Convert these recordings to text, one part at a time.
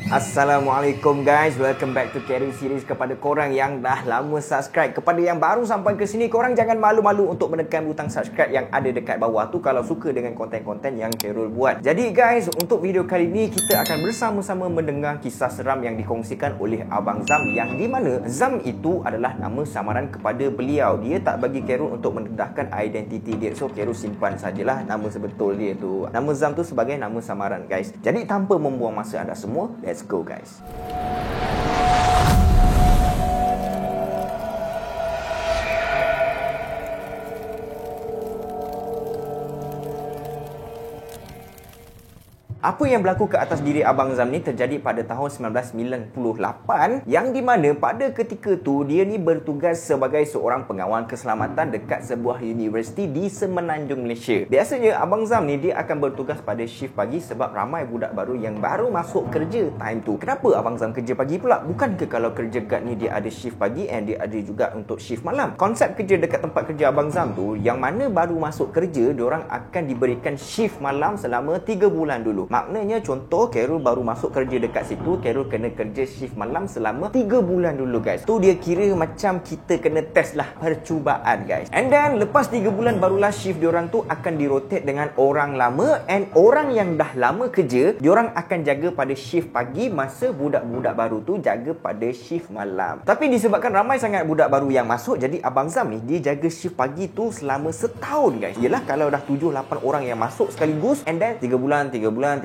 Assalamualaikum guys, welcome back to Career Series. Kepada korang yang dah lama subscribe, kepada yang baru sampai ke sini, korang jangan malu-malu untuk menekan butang subscribe yang ada dekat bawah tu kalau suka dengan konten-konten yang Career buat. Jadi guys, untuk video kali ni kita akan bersama-sama mendengar kisah seram yang dikongsikan oleh Abang Zam, yang di mana Zam itu adalah nama samaran kepada beliau. Dia tak bagi Career untuk mendedahkan identiti dia, so Career simpan sajalah nama sebetul dia tu. Nama Zam tu sebagai nama samaran guys. Jadi tanpa membuang masa anda semua, let's go guys. Apa yang berlaku ke atas diri Abang Zam ni terjadi pada tahun 1998, yang di mana pada ketika tu dia ni bertugas sebagai seorang pengawal keselamatan dekat sebuah universiti di Semenanjung Malaysia. Biasanya Abang Zam ni dia akan bertugas pada shift pagi sebab ramai budak baru yang baru masuk kerja time tu. Kenapa Abang Zam kerja pagi pula? Bukankah kalau kerja guard ni dia ada shift pagi and dia ada juga untuk shift malam? Konsep kerja dekat tempat kerja Abang Zam tu, yang mana baru masuk kerja diorang akan diberikan shift malam selama 3 bulan dulu. Maknanya contoh Career baru masuk kerja dekat situ, Career kena kerja shift malam selama 3 bulan dulu guys. Tu dia kira macam kita kena test lah, percubaan guys. And then lepas 3 bulan barulah shift diorang tu akan dirotate dengan orang lama, and orang yang dah lama kerja diorang akan jaga pada shift pagi, masa budak-budak baru tu jaga pada shift malam. Tapi disebabkan ramai sangat budak baru yang masuk, jadi Abang Zam ni dia jaga shift pagi tu selama setahun guys. Yelah kalau dah 7-8 orang yang masuk sekaligus, and then 3 bulan, 3 bulan,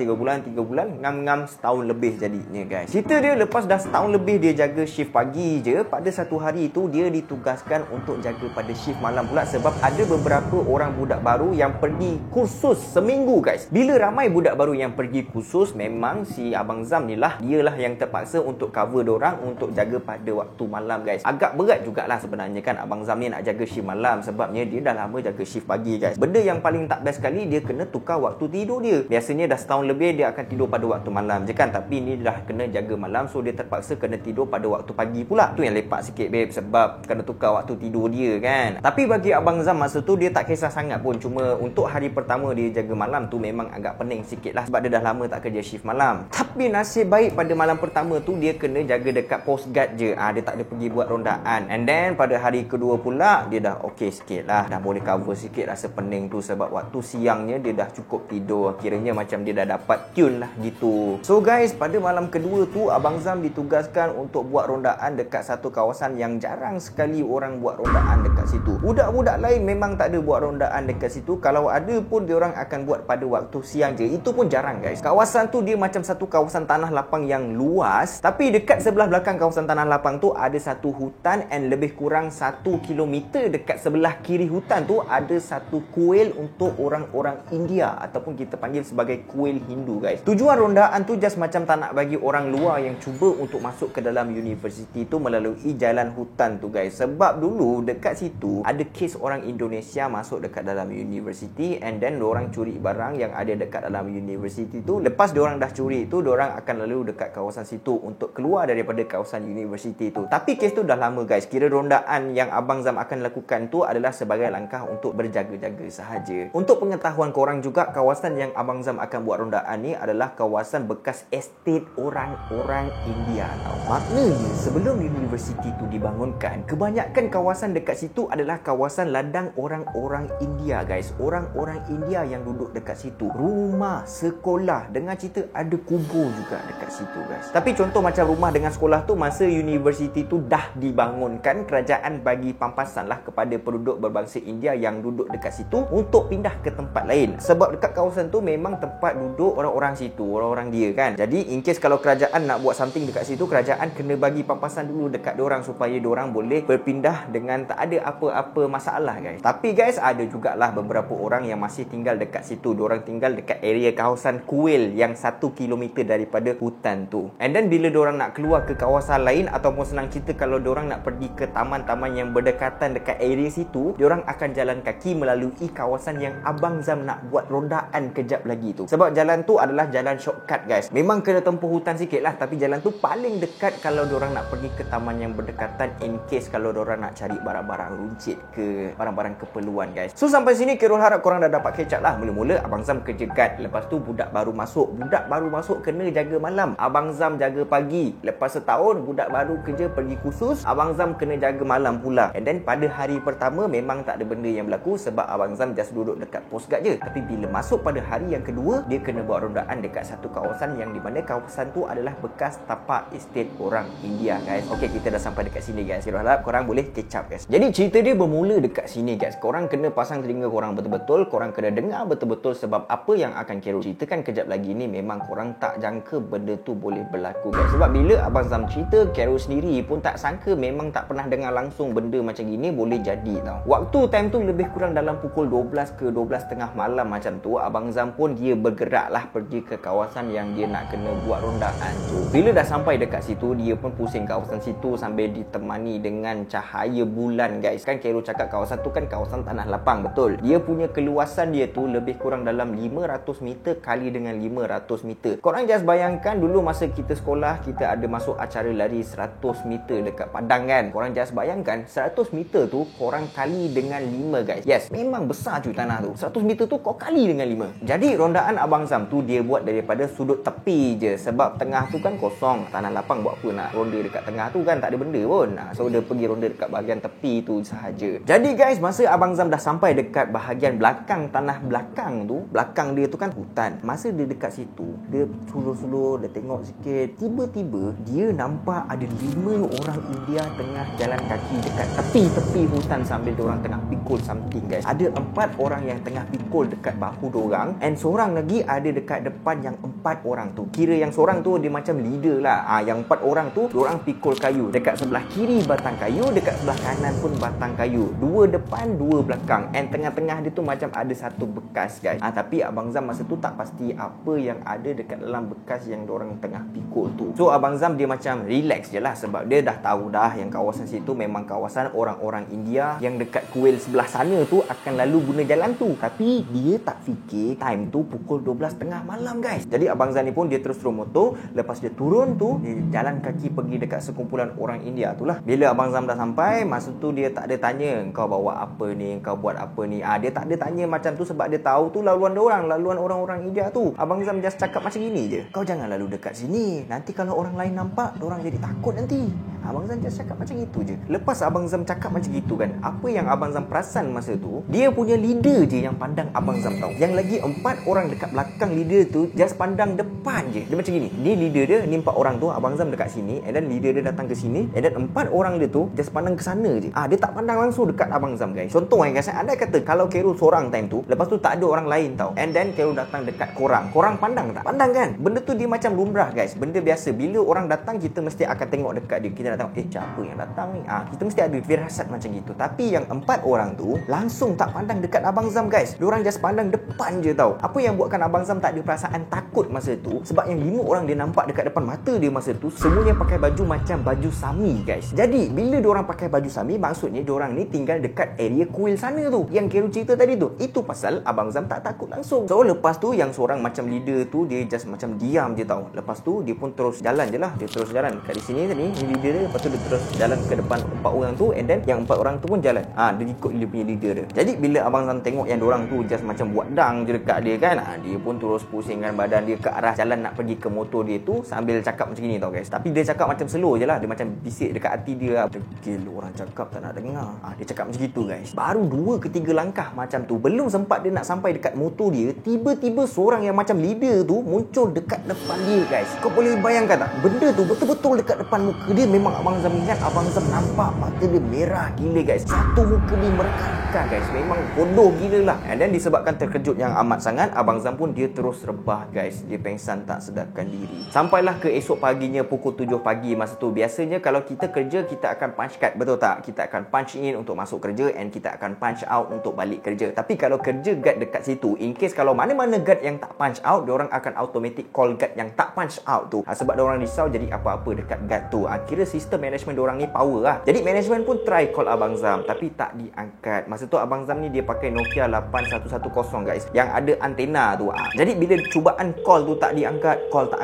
ngam-ngam setahun lebih jadinya guys. Cerita dia lepas dah setahun lebih dia jaga shift pagi je, pada satu hari tu dia ditugaskan untuk jaga pada shift malam pula, sebab ada beberapa orang budak baru yang pergi kursus seminggu guys. Bila ramai budak baru yang pergi kursus, memang si Abang Zam ni lah, dialah yang terpaksa untuk cover dorang untuk jaga pada waktu malam guys. Agak berat jugalah sebenarnya kan Abang Zam ni nak jaga shift malam, sebabnya dia dah lama jaga shift pagi guys. Benda yang paling tak best sekali, dia kena tukar waktu tidur dia. Biasanya dah setahun lebih dia akan tidur pada waktu malam je kan, tapi ni dah kena jaga malam, so dia terpaksa kena tidur pada waktu pagi pula. Tu yang lepak sikit babe, sebab kena tukar waktu tidur dia kan. Tapi bagi Abang Zam masa tu dia tak kisah sangat pun. Cuma untuk hari pertama dia jaga malam tu memang agak pening sikit lah, sebab dia dah lama tak kerja shift malam. Tapi nasib baik pada malam pertama tu dia kena jaga dekat post guard je. Dia tak ada pergi buat rondaan. And then pada hari kedua pula dia dah okey sikit lah, dah boleh cover sikit rasa pening tu, sebab waktu siangnya dia dah cukup tidur. Kiranya macam dia dah dapat tune lah gitu. So guys, pada malam kedua tu Abang Zam ditugaskan untuk buat rondaan dekat satu kawasan yang jarang sekali orang buat rondaan dekat situ. Budak-budak lain memang tak ada buat rondaan dekat situ. Kalau ada pun diorang akan buat pada waktu siang je. Itu pun jarang guys. Kawasan tu dia macam satu kawasan tanah lapang yang luas, tapi dekat sebelah belakang kawasan tanah lapang tu ada satu hutan, and lebih kurang 1 kilometer dekat sebelah kiri hutan tu ada satu kuil untuk orang-orang India, ataupun kita panggil sebagai kuil Hindu guys. Tujuan rondaan tu just macam tak nak bagi orang luar yang cuba untuk masuk ke dalam universiti tu melalui jalan hutan tu guys. Sebab dulu dekat situ ada kes orang Indonesia masuk dekat dalam universiti, and then diorang curi barang yang ada dekat dalam universiti tu. Lepas diorang dah curi tu, diorang akan lalu dekat kawasan situ untuk keluar daripada kawasan universiti tu. Tapi kes tu dah lama guys. Kira rondaan yang Abang Zam akan lakukan tu adalah sebagai langkah untuk berjaga-jaga sahaja. Untuk pengetahuan korang juga, kawasan yang Abang Zam akan buat rondaan ni adalah kawasan bekas estate orang-orang India tau. Maknanya sebelum universiti tu dibangunkan, kebanyakan kawasan dekat situ adalah kawasan ladang orang-orang India guys. Orang-orang India yang duduk dekat situ. Rumah, sekolah, dengan cerita ada kubur juga dekat situ guys. Tapi contoh macam rumah dengan sekolah tu, masa universiti tu dah dibangunkan, kerajaan bagi pampasan lah kepada penduduk berbangsa India yang duduk dekat situ untuk pindah ke tempat lain. Sebab dekat kawasan tu memang tempat duduk orang-orang situ, orang-orang dia kan. Jadi in case kalau kerajaan nak buat something dekat situ, kerajaan kena bagi pampasan dulu dekat diorang supaya diorang boleh berpindah dengan tak ada apa-apa masalah guys. Tapi guys, ada jugalah beberapa orang yang masih tinggal dekat situ. Diorang tinggal dekat area kawasan kuil yang 1 kilometer daripada hutan tu. And then bila diorang nak keluar ke kawasan lain, ataupun senang cerita kalau diorang nak pergi ke taman-taman yang berdekatan dekat area situ, diorang akan jalan kaki melalui kawasan yang Abang Zam nak buat rondaan kejap lagi tu. Sebab jalan jalan tu adalah jalan shortcut guys. Memang kena tempuh hutan sikit lah, tapi jalan tu paling dekat kalau diorang nak pergi ke taman yang berdekatan, in case kalau diorang nak cari barang-barang runcit ke barang-barang keperluan guys. So sampai sini Khairul harap korang dah dapat catch up lah. Mula-mula Abang Zam kerja guard, lepas tu budak baru masuk kena jaga malam, Abang Zam jaga pagi. Lepas setahun budak baru kerja pergi kursus, Abang Zam kena jaga malam pula. And then pada hari pertama memang tak ada benda yang berlaku sebab Abang Zam just duduk dekat post guard je. Tapi bila masuk pada hari yang kedua, dia kena buat rondaan dekat satu kawasan yang di mana kawasan tu adalah bekas tapak estate orang India guys. Okay, kita dah sampai dekat sini guys. Saya harap korang boleh catch up guys. Jadi cerita dia bermula dekat sini guys. Korang kena pasang telinga korang betul-betul, korang kena dengar betul-betul sebab apa yang akan Khairul ceritakan kejap lagi ni memang korang tak jangka benda tu boleh berlaku guys. Sebab bila Abang Zam cerita, Khairul sendiri pun tak sangka, memang tak pernah dengar langsung benda macam gini boleh jadi tau. Waktu time tu lebih kurang dalam pukul 12 ke 12.30 malam macam tu, Abang Zam pun dia bergerak lah pergi ke kawasan yang dia nak kena buat rondaan tu. Bila dah sampai dekat situ, dia pun pusing kawasan situ sambil ditemani dengan cahaya bulan guys. Kan Khairul cakap kawasan tu kan kawasan tanah lapang, betul. Dia punya keluasan dia tu lebih kurang dalam 500 meter kali dengan 500 meter. Korang just bayangkan dulu masa kita sekolah, kita ada masuk acara lari 100 meter dekat padang kan. Korang just bayangkan 100 meter tu korang kali dengan 5 guys. Yes, memang besar cuy tanah tu. 100 meter tu kau kali dengan 5. Jadi rondaan Abang Zam tu dia buat daripada sudut tepi je, sebab tengah tu kan kosong. Tanah lapang buat apa nak ronda dekat tengah tu kan, tak ada benda pun. So dia pergi ronda dekat bahagian tepi tu sahaja. Jadi guys, masa Abang Zam dah sampai dekat bahagian belakang, tanah belakang tu, belakang dia tu kan hutan. Masa dia dekat situ, dia sulur-sulur, dia tengok sikit, tiba-tiba dia nampak ada 5 orang India tengah jalan kaki dekat tepi-tepi hutan sambil diorang tengah pikul something guys. Ada 4 orang yang tengah pikul dekat bahu diorang, and seorang lagi ada dekat depan yang 4 orang tu. Kira yang seorang tu dia macam leader lah. Yang 4 orang tu diorang pikul kayu. Dekat sebelah kiri batang kayu, dekat sebelah kanan pun batang kayu. 2 depan, 2 belakang, and tengah-tengah dia tu macam ada satu bekas guys. Tapi Abang Zam masa tu tak pasti apa yang ada dekat dalam bekas yang diorang tengah pikul tu. So Abang Zam dia macam relax je lah, sebab dia dah tahu dah yang kawasan situ memang kawasan orang-orang India yang dekat kuil sebelah sana tu akan lalu guna jalan tu. Tapi dia tak fikir time tu pukul 12.30 malam guys. Jadi Abang Zam ni pun dia terus motor. Lepas dia turun tu, dia jalan kaki pergi dekat sekumpulan orang India tu lah. Bila Abang Zam dah sampai, masa tu dia tak ada tanya kau bawa apa ni, kau buat apa ni. Dia tak ada tanya macam tu sebab dia tahu tu laluan diorang, laluan orang-orang India tu. Abang Zam just cakap macam gini je, kau jangan lalu dekat sini, nanti kalau orang lain nampak, diorang jadi takut nanti. Abang Zam just cakap macam itu je. Lepas Abang Zam cakap macam gitu kan, apa yang Abang Zam perasan masa tu, dia punya leader je yang pandang Abang Zam tau. Yang lagi 4 orang dekat belakang leader tu just pandang depan je. Dia macam gini, ni leader dia, ni 4 orang tu, Abang Zam dekat sini, and then leader dia datang ke sini, and then 4 orang dia tu just pandang ke sana je. Dia tak pandang langsung dekat Abang Zam guys. Contoh guys, andai kata kalau Khairul seorang time tu, lepas tu tak ada orang lain tau, and then Khairul datang dekat korang pandang tak? Pandang kan? Benda tu dia macam lumrah guys, benda biasa. Bila orang datang, kita mesti akan tengok dekat dia. Kita nak tengok, siapa yang datang ni? Kita mesti ada firasat macam gitu. Tapi yang 4 orang tu langsung tak pandang dekat Abang Zam guys. Diorang just pandang depan je tau. Apa yang buatkan Abang Zam tak ada perasaan takut masa tu, sebab yang 5 orang dia nampak dekat depan mata dia masa tu, semuanya pakai baju macam baju Sami guys. Jadi bila diorang pakai baju Sami, maksudnya diorang ni tinggal dekat area kuil sana tu, yang Khairul cerita tadi tu. Itu pasal Abang Zam tak takut langsung. So lepas tu yang seorang macam leader tu, dia just macam diam je tau. Lepas tu dia pun terus jalan je lah. Dia terus jalan kat di sini tadi, ni leader dia. Lepas tu dia terus jalan ke depan 4 orang tu, and then yang 4 orang tu pun jalan. Dia ikut dia punya leader dia. Jadi bila Abang Zam tengok yang diorang tu just macam buat dang je dekat dia kan, dia pun terus pusingkan badan dia ke arah jalan nak pergi ke motor dia tu sambil cakap macam ni tau guys. Tapi dia cakap macam slow je lah. Dia macam bisik dekat hati dia, degil orang cakap tak nak dengar. Dia cakap macam gitu guys. Baru 2 ke 3 langkah macam tu, belum sempat dia nak sampai dekat motor dia, tiba-tiba seorang yang macam leader tu muncul dekat depan dia guys. Kau boleh bayangkan tak? Benda tu betul-betul dekat depan muka dia. Memang Abang Zam ingat, Abang Zam nampak mata dia merah gila guys. Satu muka dia mereka guys. Memang bodoh gila lah. And then disebabkan terkejut yang amat sangat, Abang Zam pun dia terus rebah guys. Dia pengsan tak sedarkan diri. Sampailah ke esok paginya pukul 7 pagi. Masa tu biasanya kalau kita kerja, kita akan punch card, betul tak? Kita akan punch in untuk masuk kerja, and kita akan punch out untuk balik kerja. Tapi kalau kerja guard dekat situ, in case kalau mana-mana guard yang tak punch out, diorang akan automatic call guard yang tak punch out tu. Sebab diorang risau jadi apa-apa dekat guard tu. Kira sistem sistem management diorang ni power lah. Jadi management pun try call Abang Zam tapi tak diangkat. Masa tu Abang Zam ni dia pakai Nokia 8110 guys, yang ada antena tu. Jadi bila cubaan call tu tak diangkat, call tak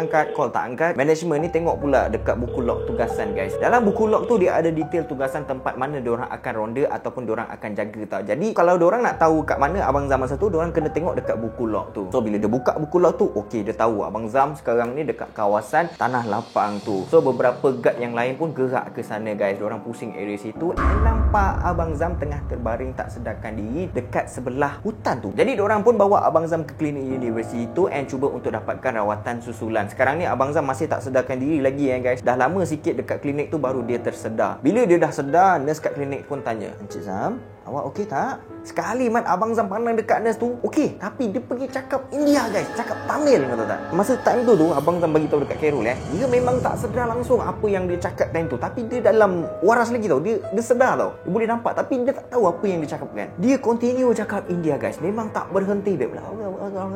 angkat, management ni tengok pula dekat buku log tugasan guys. Dalam buku log tu dia ada detail tugasan tempat mana diorang akan ronda ataupun diorang akan jaga tau. Jadi kalau diorang nak tahu kat mana Abang Zam masa tu, diorang kena tengok dekat buku log tu. So bila dia buka buku log tu, okey, dia tahu Abang Zam sekarang ni dekat kawasan Tanah Lapang tu. So beberapa guard yang lain pun gerak ke sana guys. Diorang pusing area situ, nampak Abang Zam tengah terbaring tak sedarkan diri dekat sebelah hutan tu. Jadi diorang pun bawa Abang Zam ke klinik universiti tu and cuba untuk dapatkan rawatan susulan. Sekarang ni Abang Zam masih tak sedarkan diri lagi guys. Dah lama sikit dekat klinik tu baru dia tersedar. Bila dia dah sedar, nurse kat klinik pun tanya, "Encik Zam, awak okey tak?" Sekali Abang Zam pandang dekat nurse tu, okey, tapi dia pergi cakap India guys, cakap Tamil, kata tak. Masa time tu Abang Zam bagi tahu dekat Carol dia memang tak sedar langsung apa yang dia cakap time tu, tapi dia dalam waras lagi tau. Dia sedar tau. Dia boleh nampak tapi dia tak tahu apa yang dia cakapkan. Dia continue cakap India guys. Memang tak berhenti dia.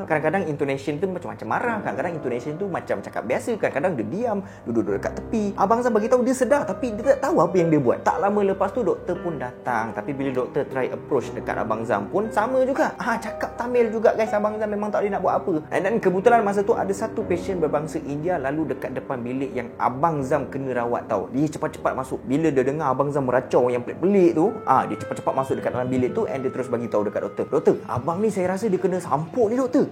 Kadang-kadang intonation tu macam-macam marah, kadang-kadang intonation tu macam cakap biasa, kadang-kadang dia diam, duduk dekat tepi. Abang Zam bagi tahu dia sedar tapi dia tak tahu apa yang dia buat. Tak lama lepas tu doktor pun datang, tapi bila doktor try approach dekat Abang Zam pun sama juga. Cakap Tamil juga guys. Abang Zam memang tak boleh nak buat apa. Dan kebetulan masa tu ada satu pasien berbangsa India lalu dekat depan bilik yang Abang Zam kena rawat tau. Dia cepat-cepat masuk. Bila dia dengar Abang Zam meracau yang pelik-pelik tu, dia cepat-cepat masuk dekat dalam bilik tu and dia terus bagi tahu dekat doktor, "Doktor, abang ni saya rasa dia kena sampuk ni doktor."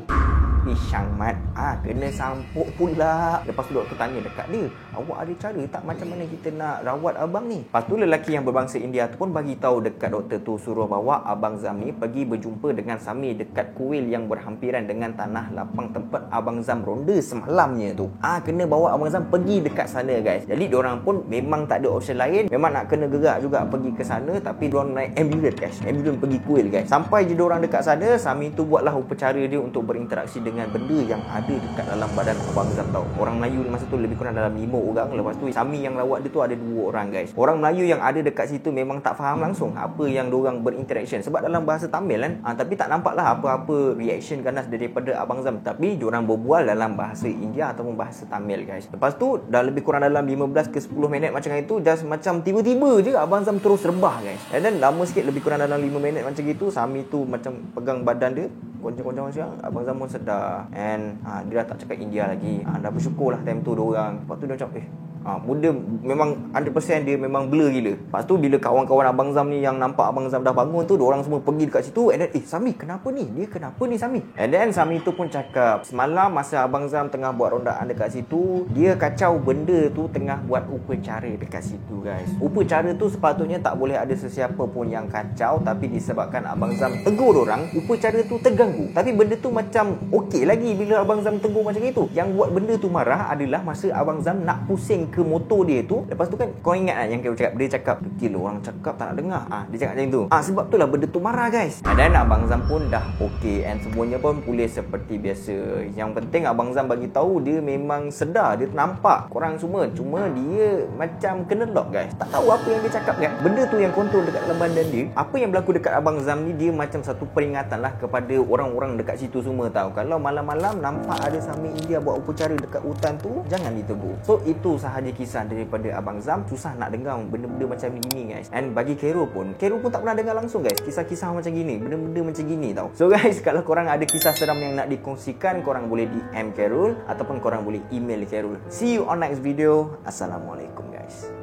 Syang Mat, kena sampuk pula. Lepas tu doktor tanya dekat dia, "Awak ada cara tak macam mana kita nak rawat abang ni?" Lepas tu lelaki yang berbangsa India tu pun bagi tahu dekat doktor tu suruh bawa Abang Zam ni pergi berjumpa dengan Sami dekat kuil yang berhampiran dengan Tanah Lapang tempat Abang Zam ronda semalamnya tu. Kena bawa Abang Zam pergi dekat sana guys. Jadi diorang pun memang tak ada option lain, memang nak kena gerak juga pergi ke sana, tapi diorang naik ambulans guys. Ambulans pergi kuil guys. Sampai je diorang dekat sana, Sami tu buatlah upacara dia untuk berinteraksi dengan benda yang ada dekat dalam badan Abang Zam tau. Orang Melayu masa tu lebih kurang dalam 5 orang. Lepas tu Sami yang rawat dia tu ada 2 orang guys. Orang Melayu yang ada dekat situ memang tak faham langsung apa yang diorang berinteraction sebab dalam bahasa Tamil kan. Tapi tak nampak lah apa-apa reaction ganas daripada Abang Zam. Tapi diorang berbual dalam bahasa India ataupun bahasa Tamil guys. Lepas tu dah lebih kurang dalam 15 ke 10 minit macam itu, just macam tiba-tiba je Abang Zam terus rebah guys. Dan lama sikit lebih kurang dalam 5 minit macam gitu, Sami tu macam pegang badan dia, goncang-goncang macam, Abang Zam pun sedar. And dia dah tak cakap India lagi. Dah bersyukur lah time tu diorang. Lepas tu dia macam muda memang 100% dia memang blur gila. Lepas tu bila kawan-kawan Abang Zam ni yang nampak Abang Zam dah bangun tu, diorang semua pergi dekat situ and then Sami kenapa ni? Dia kenapa ni Sami? And then Sami tu pun cakap semalam masa Abang Zam tengah buat rondaan dekat situ, dia kacau benda tu tengah buat upacara dekat situ guys. Upacara tu sepatutnya tak boleh ada sesiapa pun yang kacau, tapi disebabkan Abang Zam tegur orang, upacara tu terganggu. Tapi benda tu macam okey lagi bila Abang Zam tegur macam itu. Yang buat benda tu marah adalah masa Abang Zam nak pusing ke motor dia tu. Lepas tu kan kau ingat yang kau cakap, dia cakap gila orang cakap tak nak dengar. Dia cakap macam tu. Sebab tu lah benda tu marah guys. Dan Abang Zam pun dah okey and semuanya pun pulih seperti biasa. Yang penting Abang Zam bagi tahu dia memang sedar, dia nampak korang semua, cuma dia macam kena lock guys. Tak tahu apa yang dia cakap kan. Benda tu yang kontrol dekat dalam badan dia. Apa yang berlaku dekat Abang Zam ni, dia macam satu peringatan lah kepada orang-orang dekat situ semua tahu. Kalau malam-malam nampak ada Sami India buat upacara dekat hutan tu, jangan ditegur. So itu sahaja kisah daripada Abang Zam. Susah nak dengar benda-benda macam gini guys. And bagi Carol pun tak pernah dengar langsung guys kisah-kisah macam gini, benda-benda macam gini tau. So guys, kalau korang ada kisah seram yang nak dikongsikan, korang boleh DM Carol ataupun korang boleh email Carol. See you on next video. Assalamualaikum guys.